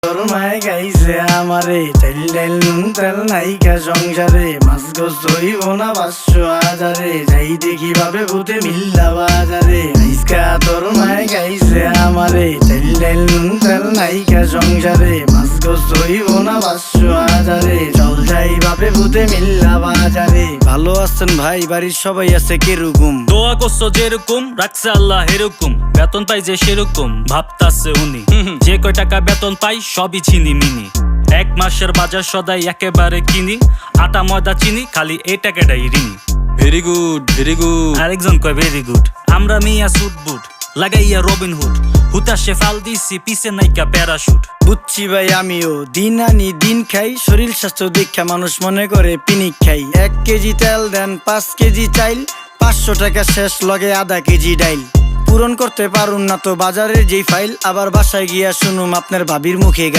তোর মায় গাইছে আমারে তেল তেল নুন তেল নাইকা সংসারে মাছ গোস হইব না 500,000 যাই দেখি ভাবে ভূতে মিল্লা বাজারে আইসকা তোর মায় গাইছে আমারে তেল তেল নুন তেল নাইকা সংসারে মাছ গোস হইব না 500,000 চল যাই ভাবে ভূতে মিল্লা বাজারে। ভালো আছেন ভাই, বাড়ির সবাই আছে কিরকম? দোয়া করছো যেরকম রাখছে আল্লাহ এরকম, বেতন পাই যে সেরকম ভাবতাছে উনি। যে কয় টাকা বেতন পাই সবই চিনি মিনি, 1 মাসের বাজার সদাই একেবারে কিনি, আটা ময়দা চিনি খালি এই টাকাটাই ঋণী। Very good very good. আরেকজন কয় ভেরি গুড। আমরা মিয়া সুট বুট লাগাইয়া রবিন হুড, হুতাশে ফাল দিছি পিছে নাইকা প্যারাশুট। বুঝছি ভাই আমিও দিন আনি দিন খাই, শরীর স্বাস্থ্য দীক্ষা মানুষ মনে করে পিনিক খাই। 1 কেজি তেল দেন 5 কেজি চাইল, 500 টাকা শেষ লগে আধা কেজি ডাইল। পূরণ করতে পারুন না তো বাজারের যেই ফাইল, আবার বাসায় গিয়া শুনুম আপনার ভাবির মুখে।